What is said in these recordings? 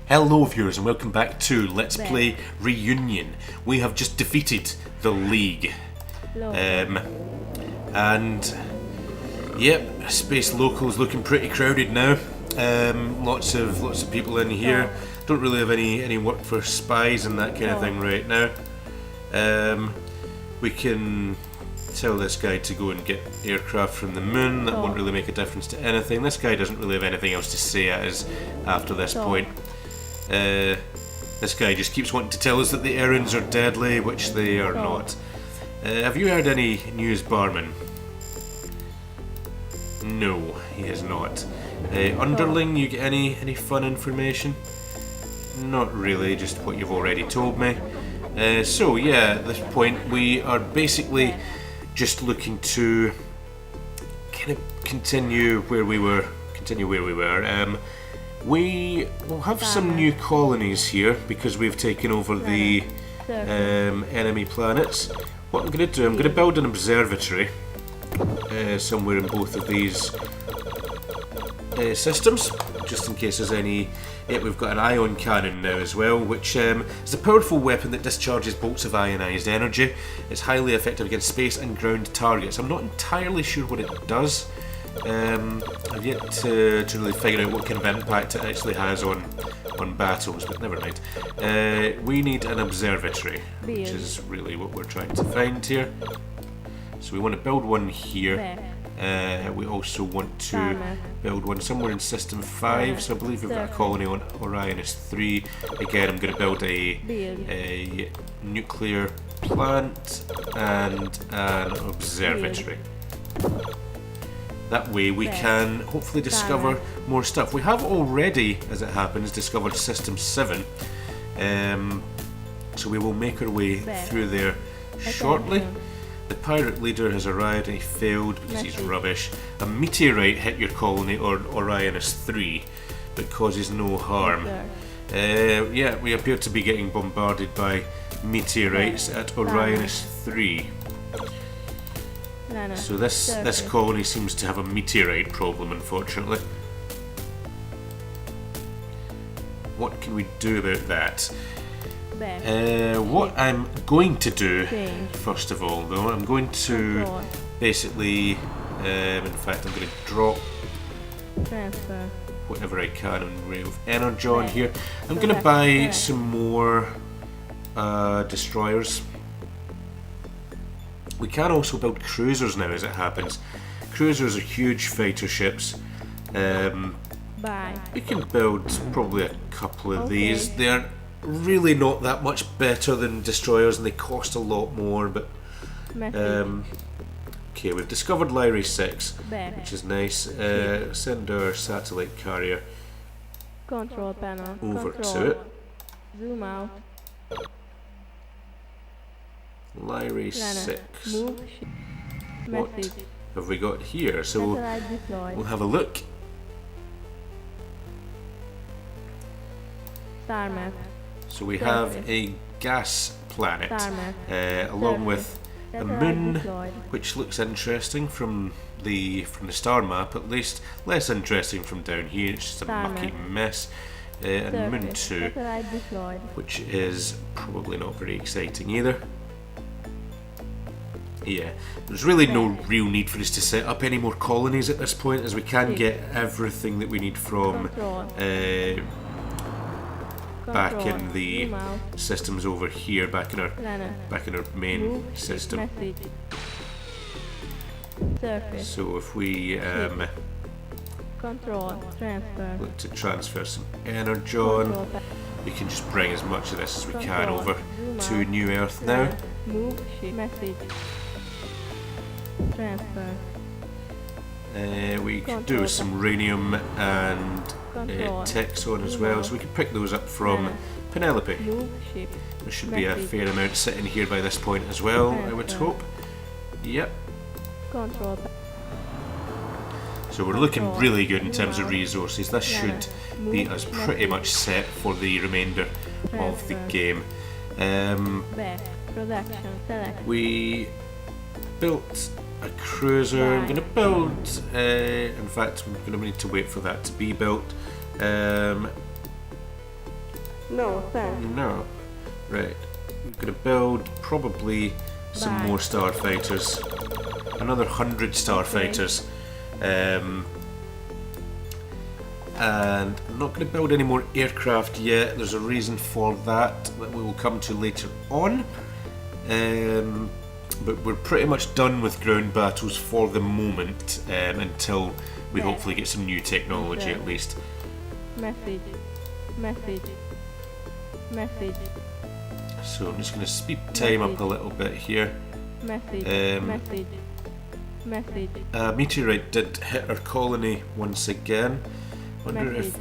Hello viewers and welcome back to Let's Play Reunion. We have just defeated the League. And yep, Space Local is looking pretty crowded now. Lots of people in here. Don't really have any work for spies and that kind of thing right now. We can tell this guy to go and get aircraft from the moon. That won't really make a difference to anything. This guy doesn't really have anything else to say at us after this point. This guy just keeps wanting to tell us that the errands are deadly, which they are not. Have you heard any news, Barman? No, he has not. Underling, you get any fun information? Not really, just what you've already told me. So yeah, at this point we are basically just looking to kind of continue where we were. We will have some new colonies here because we've taken over the enemy planets. What I'm going to do, I'm going to build an observatory somewhere in both of these systems, just in case there's any. Yeah, we've got an ion cannon now as well, which is a powerful weapon that discharges bolts of ionized energy. It's highly effective against space and ground targets. I'm not entirely sure what it does. I've yet to really figure out what kind of impact it actually has on battles, but never mind. We need an observatory, which is really what we're trying to find here. So we want to build one here. We also want to build one somewhere in System 5, so I believe we've got a colony on Orionis 3. Again, I'm going to build a nuclear plant and an observatory. That way we can hopefully discover more stuff. We have already, as it happens, discovered System 7. So we will make our way through there shortly. The pirate leader has arrived and he failed because he's rubbish. A meteorite hit your colony or Orionis 3 but causes no harm. Yeah, we appear to be getting bombarded by meteorites at Orionis 3. So this colony seems to have a meteorite problem, unfortunately. What can we do about that? What I'm going to do, first of all though, I'm going to basically, in fact I'm going to drop whatever I can in way of energy on here. I'm going to buy some more destroyers. We can also build cruisers now, as it happens. Cruisers are huge fighter ships. We can build probably a couple of these. They're really not that much better than destroyers and they cost a lot more, but okay, we've discovered Lyrae 6, which is nice. Send our satellite carrier over to it. Zoom out. Lyrae 6. What have we got here? So we'll have a look. Star map. So we have a gas planet, along with a moon, which looks interesting from the star map, at least. Less interesting from down here. It's just a mucky mess. And Moon 2, which is probably not very exciting either. Yeah, there's really no real need for us to set up any more colonies at this point, as we can get everything that we need from back in the systems over here, back in our main system. So if we look to transfer some energy on, we can just bring as much of this as we can over to New Earth now. We could do some rhenium and Texon as well, so we can pick those up from Penelope. There should be a fair amount sitting here by this point as well, I would hope. Yep. So we're looking really good in terms of resources. This should be us pretty much set for the remainder of the game. We built a cruiser. I'm going to build, in fact I'm going to need to wait for that to be built. No, thanks. No. Right. We're going to build probably some more starfighters. Another 100 starfighters. And I'm not going to build any more aircraft yet. There's a reason for that we will come to later on. But we're pretty much done with ground battles for the moment, until we hopefully get some new technology at least. Message. So I'm just going to speed time up a little bit here. Meteorite did hit our colony once again. Wonder if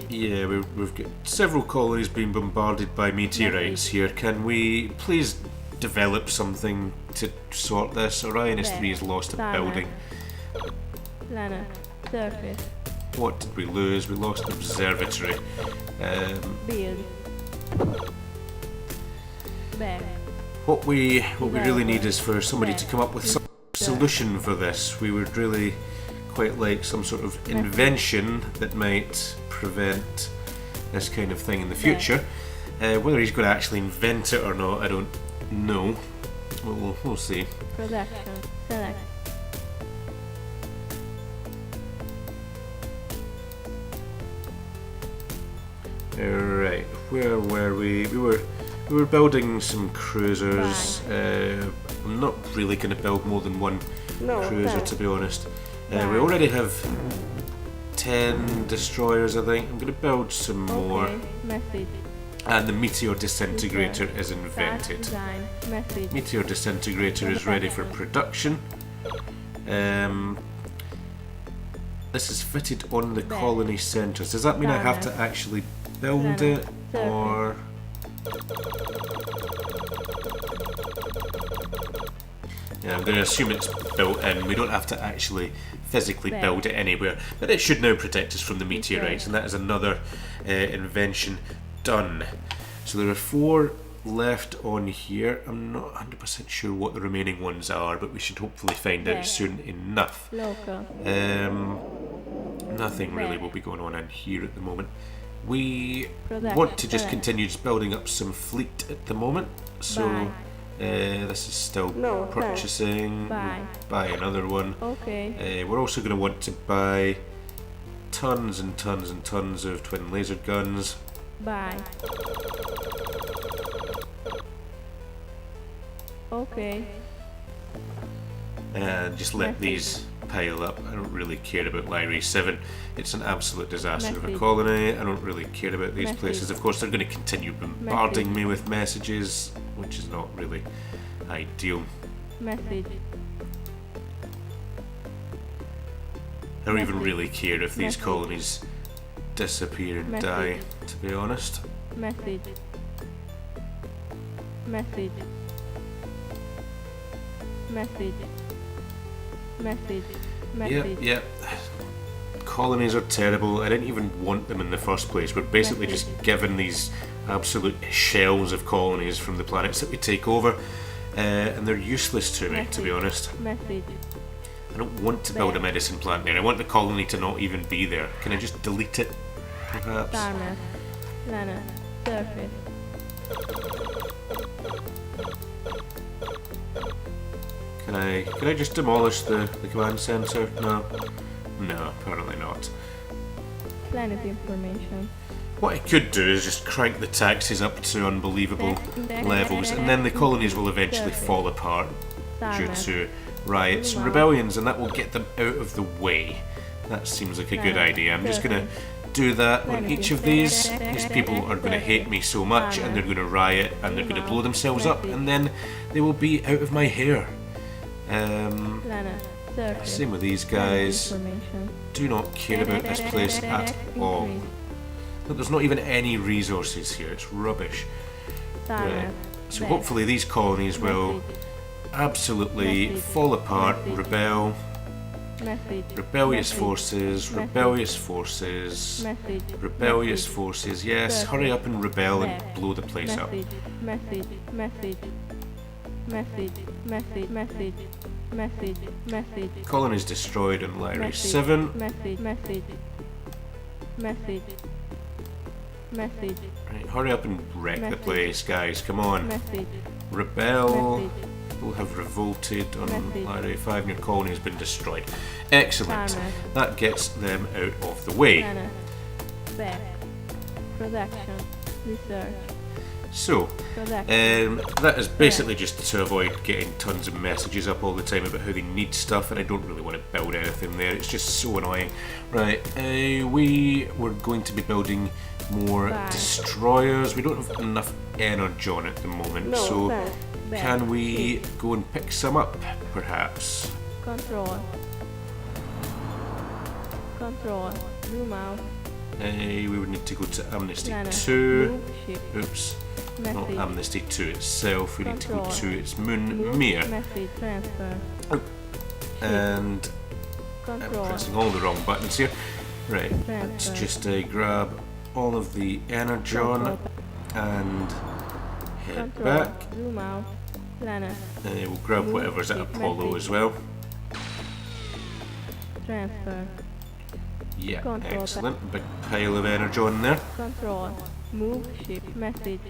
yeah, we've got several colonies being bombarded by meteorites here. Can we please develop something to sort this? Orion S3 has lost a building. Surface. What did we lose? We lost an observatory. Build. Back. What we really need is for somebody to come up with some solution for this. We would really quite like some sort of invention that might prevent this kind of thing in the future. Whether he's going to actually invent it or not, I don't know. We'll see. Production. Select. Alright, where were we? We were building some cruisers. I'm not really going to build more than one cruiser, to be honest. We already have 10 destroyers, I think. I'm going to build some more. And the meteor disintegrator is invented. Meteor disintegrator is ready for production. This is fitted on the colony centres. Does that mean I have to actually build it, or...? Yeah, I'm going to assume it's built in. We don't have to actually physically build it anywhere, but it should now protect us from the meteorites, and that is another invention done. So there are 4 left on here. I'm not 100% sure what the remaining ones are, but we should hopefully find out soon enough. Nothing really will be going on in here at the moment. We want to just continue just building up some fleet at the moment, so this is still purchasing. Buy another one. We're also going to want to buy tons and tons and tons of twin laser guns. And just let these pile up. I don't really care about Lyrae 7. It's an absolute disaster of a colony. I don't really care about these places. Of course, they're going to continue bombarding me with messages, which is not really ideal. I don't even really care if these colonies disappear and die, to be honest. Yep. Colonies are terrible. I didn't even want them in the first place. We're basically just given these absolute shells of colonies from the planets that we take over, and they're useless to me, to be honest. I don't want to build a medicine plant there. I want the colony to not even be there. Can I just delete it, perhaps? Can I just demolish the command center? No, apparently not. Planet information. What I could do is just crank the taxes up to unbelievable levels, and then the colonies will eventually fall apart due to riots and rebellions, and that will get them out of the way. That seems like a good idea. I'm just going to do that on each of these. These people are going to hate me so much, and they're going to riot, and they're going to blow themselves up, and then they will be out of my hair. Same with these guys. Do not care about this place at all. Look, there's not even any resources here. It's rubbish. Right. So hopefully these colonies will absolutely fall apart, rebel. Rebellious forces, rebellious forces, rebellious forces. Yes, hurry up and rebel and blow the place up. Colonies destroyed on Lyrae 7. Message. Right, hurry up and wreck the Message. place, guys. Come on. Message. Rebel. Message. People have revolted on Message. Area 5 and your colony has been destroyed. Excellent. Timer. That gets them out of the way. Planner. Back. Production. Research. So, Production. that is basically just to avoid getting tons of messages up all the time about how they need stuff, and I don't really want to build anything there. It's just so annoying. Right, we were going to be building more Bye. destroyers. We don't have enough energon at the moment, No, so back. Back. can we go and pick some up, perhaps? Control. Control. Zoom out. We would need to go to Amnesty Planner. 2. Move. Shift. Oops, not Message. Amnesty 2 itself. We need to go Control. to its moon Move. Mere. Message. Transfer. And I'm Control. pressing all the wrong buttons here. Right, Transfer. let's just grab all of the energon Control. and head Control. back. Zoom out. Planner. We'll grab Move. whatever's at Shift. Apollo Message. as well. Transfer. Yeah, Control. excellent. Big pile of energon there. Control. Move. Shift. Message.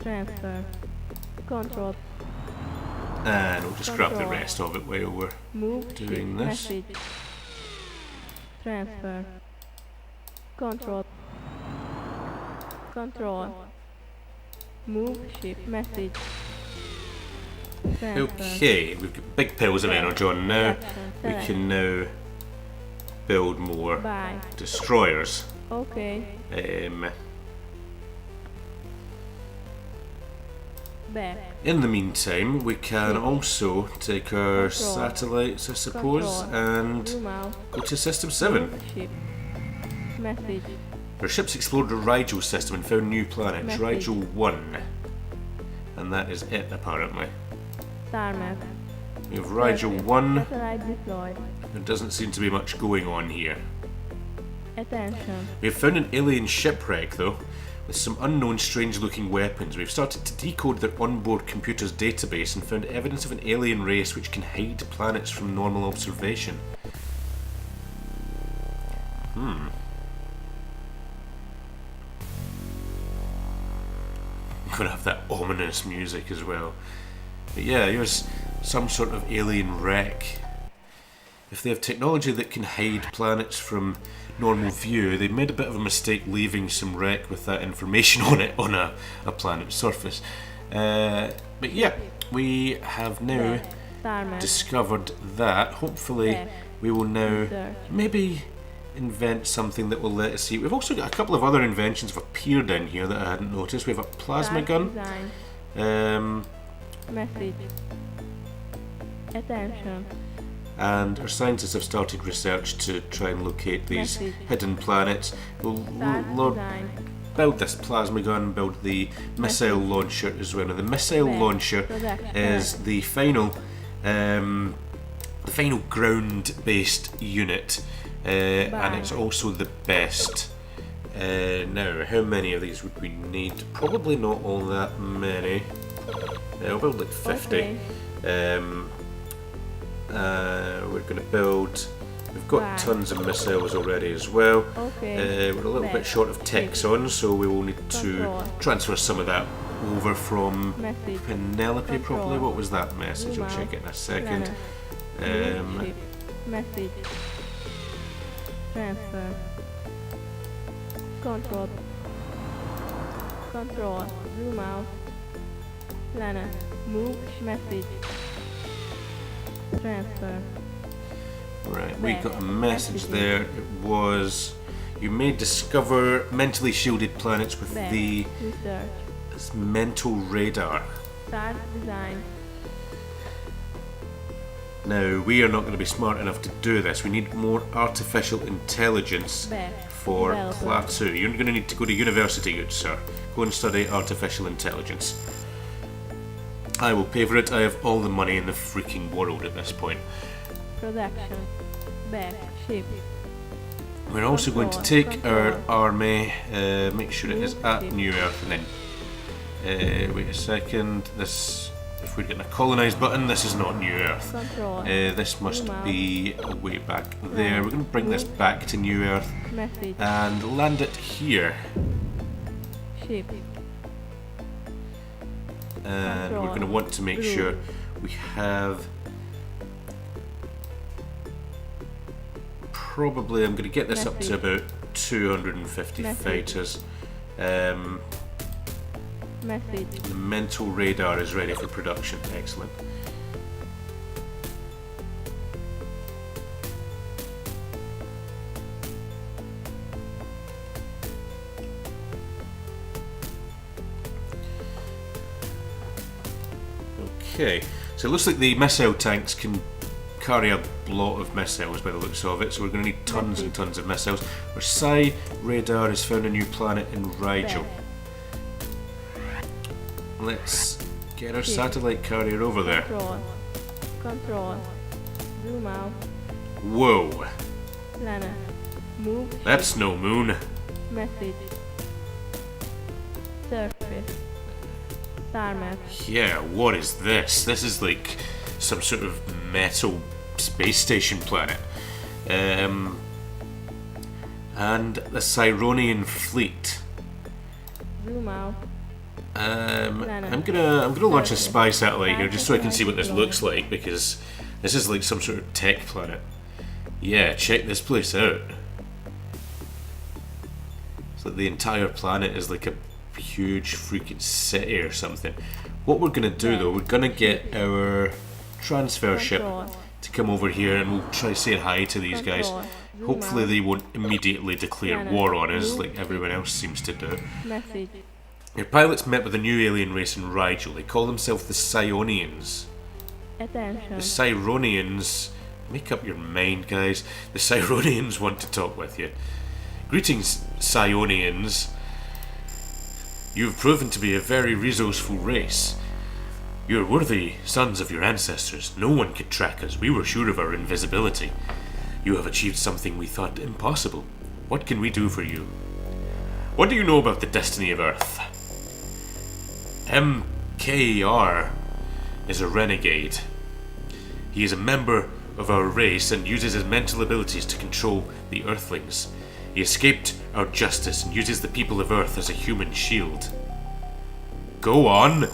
Transfer. Control. And we'll just grab the Control. rest of it while we're Move. doing Shift. this. Message. Transfer. Control. Control. Move. Shift. Message. Transfer. Okay, we've got big piles of energon now. Action. We Select. can now build more Buy. destroyers. Okay. Back. In the meantime, we can also take our Control. satellites, I suppose, Control. and Zoom out. go to System 7. Move. Shift. Message. Our ships explored the Rigel system and found new planets, Message. Rigel 1. And that is it, apparently. Star map. We have Rigel Surface. 1. Satellite deployed. There doesn't seem to be much going on here. Attention. We have found an alien shipwreck, though, with some unknown strange-looking weapons. We've started to decode their onboard computer's database and found evidence of an alien race which can hide planets from normal observation. I'm gonna have that ominous music as well. But yeah, here's some sort of alien wreck. If they have technology that can hide planets from normal view, they made a bit of a mistake leaving some wreck with that information on it on a planet's surface. But yeah, we have now Star map. discovered that. Hopefully Back. we will now Research. maybe invent something that will let us see. We've also got a couple of other inventions have appeared in here that I hadn't noticed. We have a plasma Start gun. Design. Message. Attention. And our scientists have started research to try and locate these Message. hidden planets. We'll Start design. build this plasma gun, build the missile launcher as well. Now the missile Back. launcher Production. is the final ground-based unit, and Bye. it's also the best. Now, how many of these would we need? Probably not all that many. I'll build like 50. Okay. We're going to build. We've got Bye. tons of missiles already as well. Okay. We're a little bit Back. short of Texon, so we will need to Control. transfer some of that over from Message. Penelope. Control. Probably. What was that message? Zoom I'll check out. it in a second. Planner. Move. Shift. Message. Transfer. Control. Control. Zoom out. Planner. Move. Message. Transfer. Right, we Back. got a message Message. there. It was, you may discover mentally shielded planets with Back. the Research. this mental radar. Start design. Now, we are not going to be smart enough to do this. We need more artificial intelligence Back. for Developer. Plateau. You're going to need to go to university, good sir. Go and study artificial intelligence. I will pay for it. I have all the money in the freaking world at this point. Production. Back. Ship. We're also going to Control, take our control. army, make sure it is Move at ship. New Earth, and then wait a second. This if we're getting a colonise button, this is not New Earth. Control. This must be way back there. We're going to bring this back to New Earth Message. and land it here. Ship. And we're going to want to make sure we have... Probably, I'm going to get this up to about 250 fighters. Message. The mental radar is ready for production. Excellent. Okay, so it looks like the missile tanks can carry a lot of missiles by the looks of it, so we're going to need tons and tons of missiles. Our Psi radar has found a new planet in Rigel. Let's get our satellite carrier over there. Control. Control. Zoom out. Whoa, Planet. Move. that's no moon. Message. Surface. Star map. Yeah, what is this? This is like some sort of metal space station planet. And the Cyronian fleet. Zoom out. I'm gonna launch a spy satellite here just so I can see what this looks like, because this is like some sort of tech planet. Yeah, check this place out. It's like the entire planet is like a huge freaking city or something. What we're gonna do though, we're gonna get our transfer ship to come over here and we'll try saying hi to these guys. Hopefully they won't immediately declare war on us like everyone else seems to do. Message. Your pilots met with a new alien race in Rigel. They call themselves the Psionians. Attention. The Cyronians... Make up your mind, guys. The Cyronians want to talk with you. Greetings, Psionians. You have proven to be a very resourceful race. You are worthy sons of your ancestors. No one could track us. We were sure of our invisibility. You have achieved something we thought impossible. What can we do for you? What do you know about the destiny of Earth? MKR is a renegade. He is a member of our race and uses his mental abilities to control the Earthlings. He escaped our justice and uses the people of Earth as a human shield. Go on!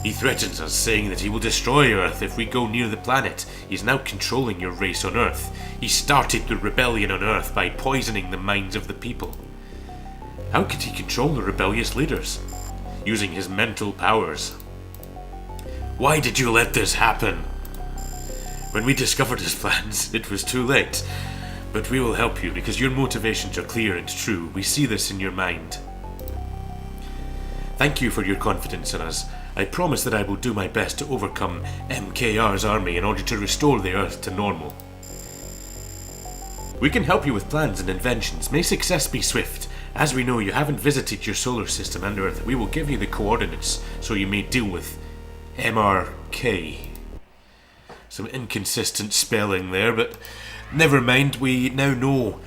He threatens us, saying that he will destroy Earth if we go near the planet. He is now controlling your race on Earth. He started the rebellion on Earth by poisoning the minds of the people. How could he control the rebellious leaders? Using his mental powers. Why did you let this happen? When we discovered his plans, it was too late. But we will help you because your motivations are clear and true. We see this in your mind. Thank you for your confidence in us. I promise that I will do my best to overcome MKR's army in order to restore the Earth to normal. We can help you with plans and inventions. May success be swift. As we know you haven't visited your solar system and Earth, we will give you the coordinates so you may deal with MRK. Some inconsistent spelling there, but never mind, we now know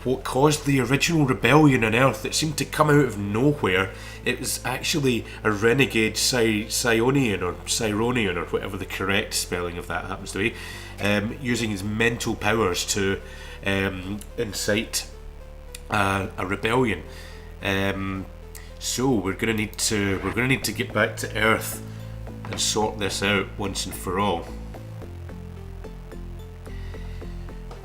what caused the original rebellion on Earth that seemed to come out of nowhere. It was actually a renegade Psionian or Cyronian or whatever the correct spelling of that happens to be, using his mental powers to incite a rebellion. So we're gonna need to get back to Earth and sort this out once and for all.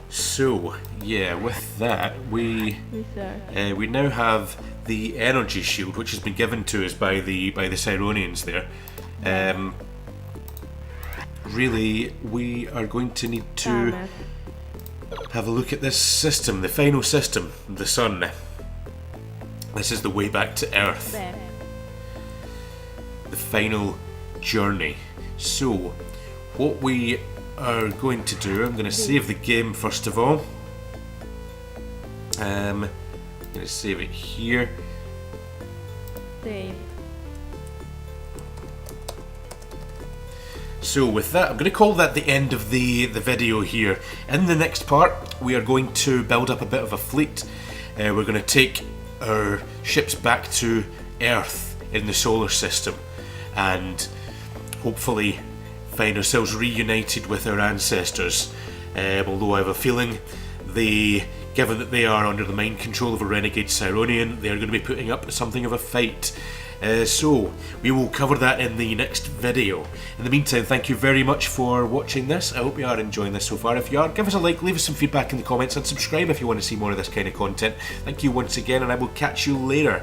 So yeah, with that we now have the energy shield, which has been given to us by the Cyronians there. Really, we are going to need to have a look at this system, the final system, the Sun. This is the way back to Earth. The final journey. So, what we are going to do, I'm going to save the game first of all. I'm going to save it here. Save. So with that, I'm going to call that the end of the video here. In the next part, we are going to build up a bit of a fleet. We're going to take our ships back to Earth in the solar system and hopefully find ourselves reunited with our ancestors. Although I have a feeling given that they are under the mind control of a renegade Cyronian, they are going to be putting up something of a fight. So we will cover that in the next video. In the meantime, thank you very much for watching this. I hope you are enjoying this so far. If you are, give us a like, leave us some feedback in the comments, and subscribe if you want to see more of this kind of content. Thank you once again, and I will catch you later.